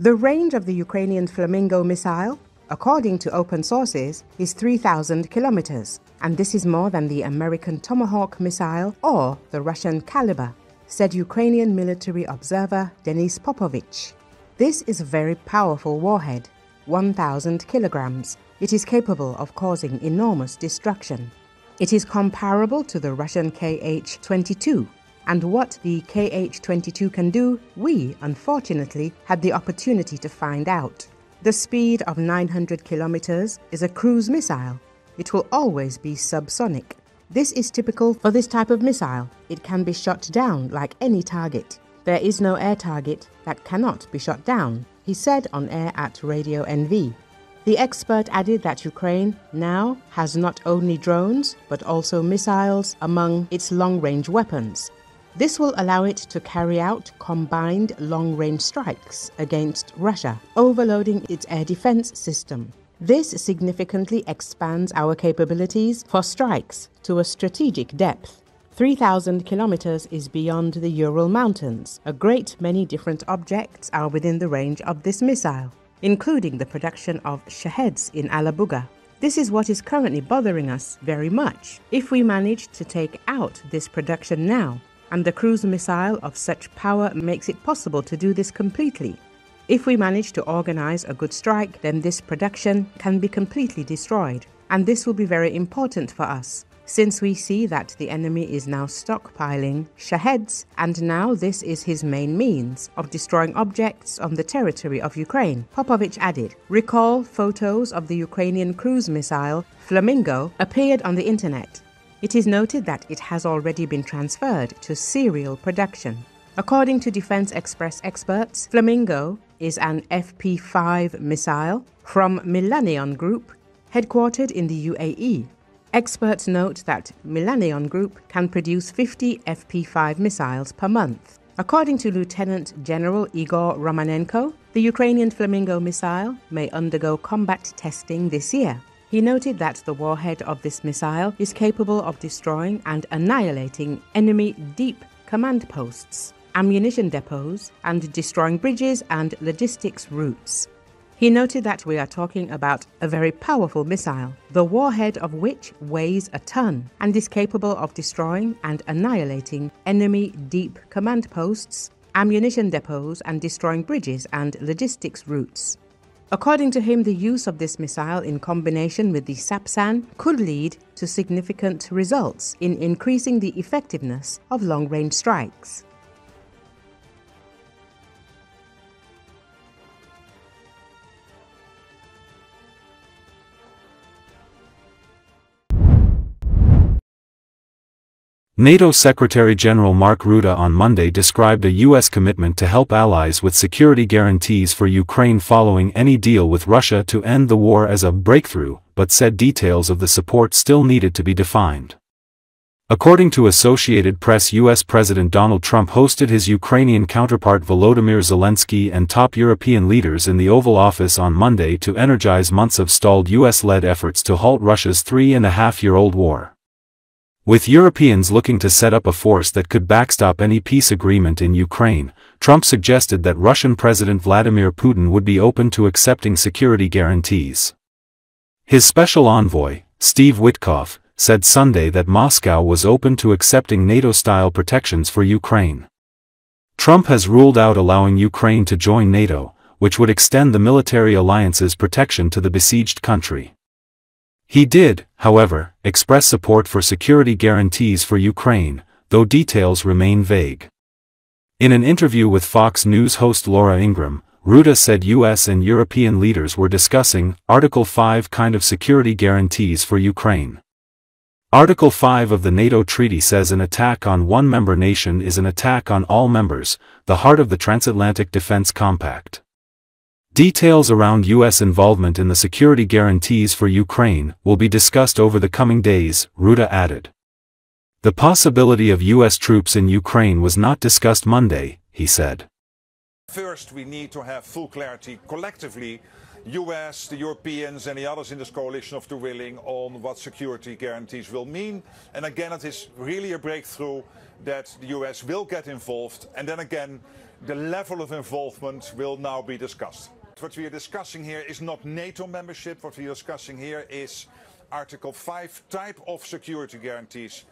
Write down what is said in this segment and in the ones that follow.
The range of the Ukrainian Flamingo missile, according to open sources, is 3,000 kilometers, and this is more than the American Tomahawk missile or the Russian Kalibr, said Ukrainian military observer Denis Popovich. This is a very powerful warhead, 1,000 kilograms. It is capable of causing enormous destruction. It is comparable to the Russian Kh-22, and what the Kh-22 can do, we, unfortunately, had the opportunity to find out. The speed of 900 kilometers is a cruise missile. It will always be subsonic. This is typical for this type of missile. It can be shot down like any target. There is no air target that cannot be shot down, he said on air at Radio NV. The expert added that Ukraine now has not only drones, but also missiles among its long-range weapons. This will allow it to carry out combined long-range strikes against Russia, overloading its air defense system. This significantly expands our capabilities for strikes to a strategic depth. 3,000 kilometers is beyond the Ural Mountains. A great many different objects are within the range of this missile, including the production of Shaheeds in Bucha. This is what is currently bothering us very much. If we manage to take out this production now, and the cruise missile of such power makes it possible to do this completely. If we manage to organize a good strike, then this production can be completely destroyed. And this will be very important for us, since we see that the enemy is now stockpiling Shaheeds, and now this is his main means of destroying objects on the territory of Ukraine. Popovich added, recall photos of the Ukrainian cruise missile Flamingo appeared on the internet. It is noted that it has already been transferred to serial production. According to Defense Express experts, Flamingo is an FP5 missile from Millennium Group, headquartered in the UAE. Experts note that Millennium Group can produce 50 FP5 missiles per month. According to Lieutenant General Igor Romanenko, the Ukrainian Flamingo missile may undergo combat testing this year. He noted that the warhead of this missile is capable of destroying and annihilating enemy deep command posts, ammunition depots, and destroying bridges and logistics routes. He noted that we are talking about a very powerful missile, the warhead of which weighs a ton and is capable of destroying and annihilating enemy deep command posts, ammunition depots, and destroying bridges and logistics routes. According to him, the use of this missile in combination with the Sapsan could lead to significant results in increasing the effectiveness of long-range strikes. NATO Secretary-General Mark Rutte on Monday described a U.S. commitment to help allies with security guarantees for Ukraine following any deal with Russia to end the war as a breakthrough, but said details of the support still needed to be defined. According to Associated Press, U.S. President Donald Trump hosted his Ukrainian counterpart Volodymyr Zelensky and top European leaders in the Oval Office on Monday to energize months of stalled U.S.-led efforts to halt Russia's 3.5-year-old war. With Europeans looking to set up a force that could backstop any peace agreement in Ukraine, Trump suggested that Russian President Vladimir Putin would be open to accepting security guarantees. His special envoy, Steve Witkoff, said Sunday that Moscow was open to accepting NATO-style protections for Ukraine. Trump has ruled out allowing Ukraine to join NATO, which would extend the military alliance's protection to the besieged country. He did, however, express support for security guarantees for Ukraine, though details remain vague. In an interview with Fox News host Laura Ingraham, Rutte said U.S. and European leaders were discussing Article 5 kind of security guarantees for Ukraine. Article 5 of the NATO treaty says an attack on one member nation is an attack on all members, the heart of the Transatlantic Defense Compact. Details around U.S. involvement in the security guarantees for Ukraine will be discussed over the coming days, Rutte added. The possibility of U.S. troops in Ukraine was not discussed Monday, he said. First, we need to have full clarity collectively, US, the Europeans and the others in this coalition of the willing on what security guarantees will mean. And again, it is really a breakthrough that the US will get involved, and then again, the level of involvement will now be discussed. What we are discussing here is not NATO membership. What we are discussing here is Article 5 type of security guarantees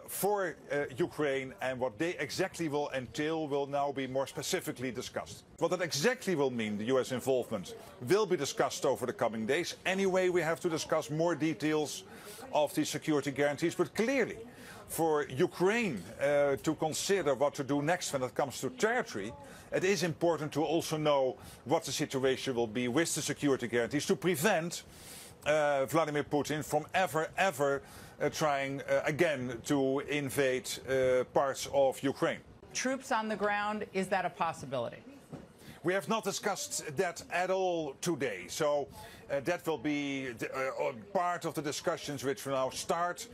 for Ukraine, and what they exactly will entail will now be more specifically discussed. What that exactly will mean, the US involvement, will be discussed over the coming days. Anyway, we have to discuss more details of these security guarantees, but clearly for Ukraine to consider what to do next when it comes to territory, it is important to also know what the situation will be with the security guarantees to prevent Vladimir Putin from ever trying again to invade parts of Ukraine. Troops on the ground, is that a possibility? We have not discussed that at all today, so that will be part of the discussions which will now start.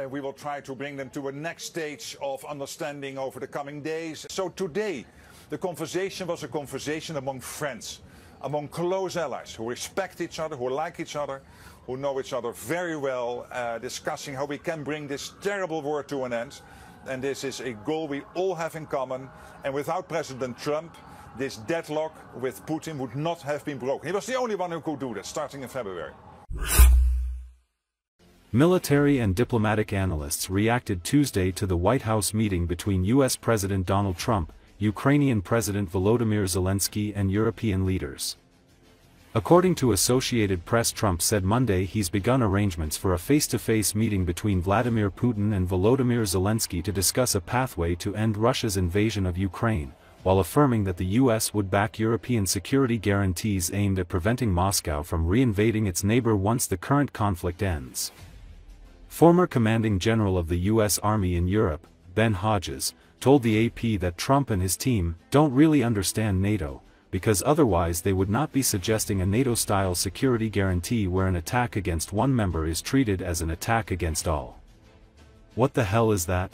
We will try to bring them to a next stage of understanding over the coming days. So today, the conversation was a conversation among friends, among close allies who respect each other, who like each other, who know each other very well, discussing how we can bring this terrible war to an end. And this is a goal we all have in common. And without President Trump, this deadlock with Putin would not have been broken. He was the only one who could do that, starting in February. Military and diplomatic analysts reacted Tuesday to the White House meeting between U.S. President Donald Trump, Ukrainian President Volodymyr Zelensky, and European leaders. According to Associated Press, Trump said Monday he's begun arrangements for a face-to-face meeting between Vladimir Putin and Volodymyr Zelensky to discuss a pathway to end Russia's invasion of Ukraine, while affirming that the U.S. would back European security guarantees aimed at preventing Moscow from re-invading its neighbor once the current conflict ends. Former commanding general of the U.S. Army in Europe, Ben Hodges, told the AP that Trump and his team don't really understand NATO, because otherwise they would not be suggesting a NATO-style security guarantee where an attack against one member is treated as an attack against all. What the hell is that?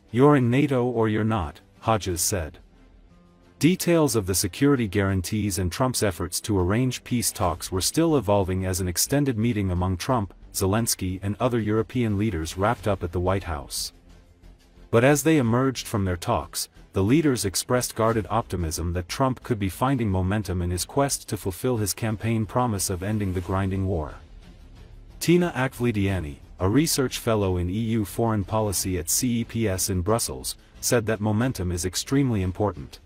You're in NATO or you're not, Hodges said. Details of the security guarantees and Trump's efforts to arrange peace talks were still evolving as an extended meeting among Trump, Zelensky, and other European leaders wrapped up at the White House. But as they emerged from their talks, the leaders expressed guarded optimism that Trump could be finding momentum in his quest to fulfill his campaign promise of ending the grinding war. Tina Akvlidiani, a research fellow in EU foreign policy at CEPS in Brussels, said that momentum is extremely important.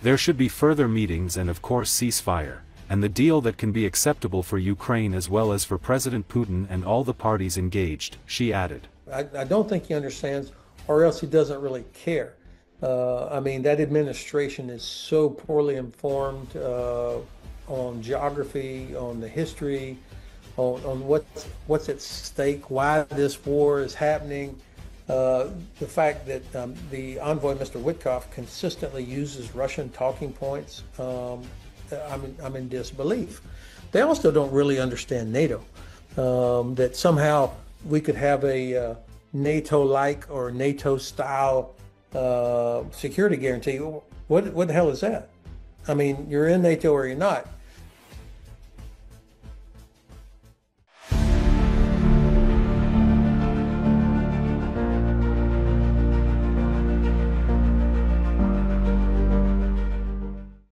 There should be further meetings and of course ceasefire, and the deal that can be acceptable for Ukraine as well as for President Putin and all the parties engaged, she added. I don't think he understands, or else he doesn't really care. I mean, that administration is so poorly informed on geography, on the history, on what's at stake, why this war is happening. The fact that the envoy, Mr. Witkoff, consistently uses Russian talking points, I'm in disbelief. They also don't really understand NATO, that somehow we could have a NATO-like or NATO-style security guarantee. What the hell is that? I mean, you're in NATO or you're not.